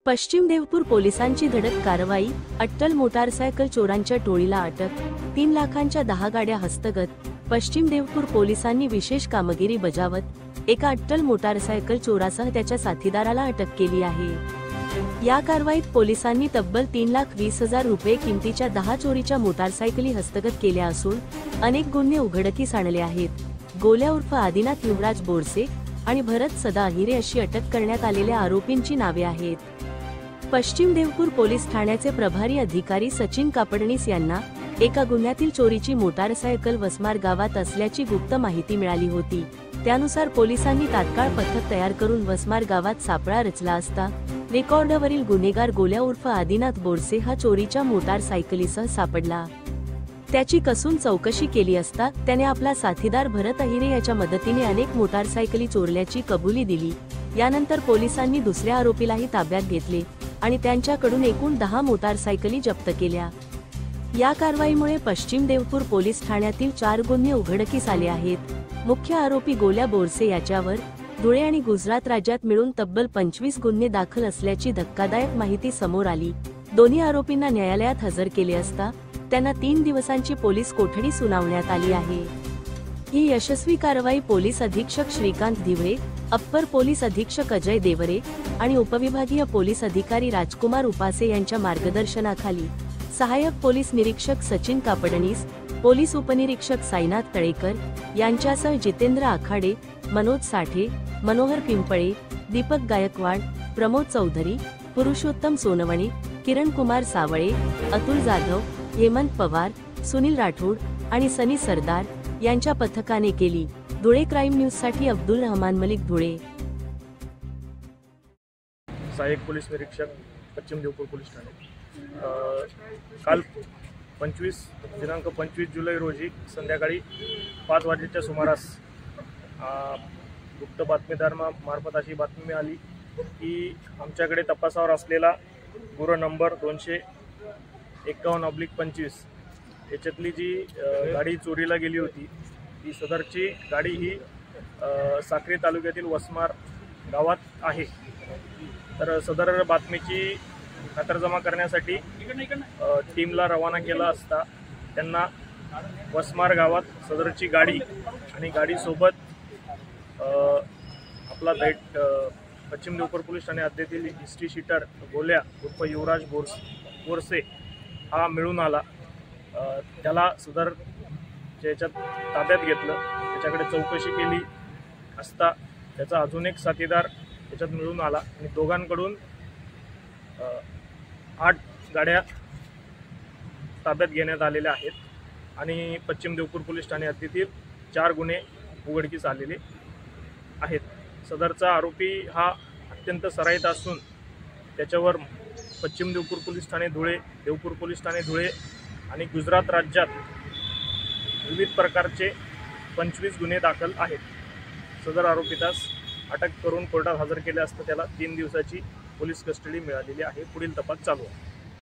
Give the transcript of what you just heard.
पश्चिम देवपूर पोलिसांची धडक कारवाई, अट्टल मोटारसायकल चोरांच्या टोळीला अटक, 3 लाखांच्या 10 गाड्या हस्तगत। पश्चिम देवपूर पोलिसांनी विशेष कामगिरी बजावत एका अट्टल मोटारसायकल चोरासह त्याच्या साथीदाराला अटक केली आहे। या कारवाईत पोलिसांनी तब्बल 3,20,000 रुपये किमतीच्या 10 चोरीच्या मोटारसायकली हस्तगत केल्या असून अनेक गुन्हे उघडकीस आणले आहेत। गोल्या उर्फ आदिनाथ युवराज बोरसे आणि भरत सदा अहिरे अशी अटक करण्यात आलेल्या आरोपींची नावे आहेत। पश्चिम देवपूर पोलीस ठाण्याचे प्रभारी अधिकारी सचिन कापडणीस यांना एका गुन्ह्यातील चोरीची मोटारसायकल वसमार गावात असल्याची गुप्त माहिती मिळाली होती। त्यानुसार पोलिसांनी तात्काळ पथक तयार करून वसमार गावात सापळा रचला असता रेकॉर्डवरील गुन्हेगार गोल्या उर्फ आदिनाथ बोरसे हा चोरीच्या मोटारसायकलीसह सापडला। त्याची कसून चौकशी केली असता त्याने आपला साथीदार भरत अहिरे याच्या मदतीने अनेक मोटारसायकली चोरल्याची कबुली दिली। यानंतर पोलिसांनी दुसऱ्या आरोपीलाही ताब्यात घेतले आणि त्यांच्याकडून एकूण 10 मोटारसायकली जप्त केल्या। या कारवाईमुळे पश्चिम देवपूर पोलीस ठाण्यातील 4 गुन्हे उघडकीस आले आहेत। मुख्य आरोपी गोल्या बोरसे याच्यावर धुळे आणि गुजरात राज्यात मिळून तब्बल 25 गुन्हे दाखल असल्याची धक्कादायक माहिती समोर आली। दोन्ही आरोपींना न्यायालयात हजर केले असता त्यांना 3 दिवसांची पोलीस कोठडी सुनावण्यात आली आहे। ही यशस्वी कारवाई पोलीस अधीक्षक श्रीकांत दिवरे, अप्पर पोलीस अधीक्षक अजय देवरे आणि उपविभागीय पोलीस अधिकारी राजकुमार उपासे यांच्या मार्गदर्शनाखाली सहाय्यक पोलीस निरीक्षक सचिन कापडणीस, पोलीस उपनिरीक्षक साईनाथ तळेकर यांच्यासह जितेंद्र आखाडे, मनोज साठे, मनोहर पिंपळे, दीपक गायकवाड, प्रमोद चौधरी, पुरुषोत्तम सोनवणे, किरण कुमार सावळे, अतुल जाधव, हेमंत पवार, सुनील राठोड आणि सनी सरदार यांच्या पथकाने केली। धुळे क्राईम न्यूज साठी अब्दुल रहमान मलिक, धुळे। सहाय्यक पोलीस निरीक्षक पश्चिम देवपूर पोलीस ठाणे। काल दिनांक 25 जुलै रोजी संध्याकाळी 5 वाजेच्या सुमारास गुप्त बातमीदार मार्फत अशी बातमी मिळाली की आमच्याकडे तपासावर असलेला गुन्हा नंबर 251/25 याच्यातली जी गाडी चोरीला गेली होती ती सदरची गाडी ही साक्री तालुक्यातील वसमार गावात आहे। तर सदर बातमीची खातरजमा करण्यासाठी टीमला रवाना केला असता त्यांना वसमार गावात सदरची गाडी आणि गाडीसोबत आपला पश्चिम देवपूर पोलीस ठाणे हद्दीतील हिस्ट्री शीटर गोल्या उर्फ युवराज बोरसे हा मिळून आला। त्याला सदर याच्यात ताब्यात घेतलं, त्याच्याकडे चौकशी केली असता त्याचा अजून एक साथीदार त्याच्यात मिळून आला आणि दोघांकडून 8 गाड्या ताब्यात घेण्यात आलेल्या आहेत आणि पश्चिम देवपूर पोलीस ठाणे हद्दीतील 4 गुन्हे उघडकीस आलेले आहेत। सदरचा आरोपी हा अत्यंत सराईत असून त्याच्यावर पश्चिम देवपूर पोलीस ठाणे धुळे, देवपूर पोलीस ठाणे धुळे आणि गुजरात राज्यात विविध प्रकारचे 25 गुन्हे दाखल आहेत। सदर आरोपीतास अटक करून कोर्टात हजर केले असता त्याला 3 दिवसाची पोलीस कस्टडी मिळालेली आहे। पुढील तपास चालू आहे।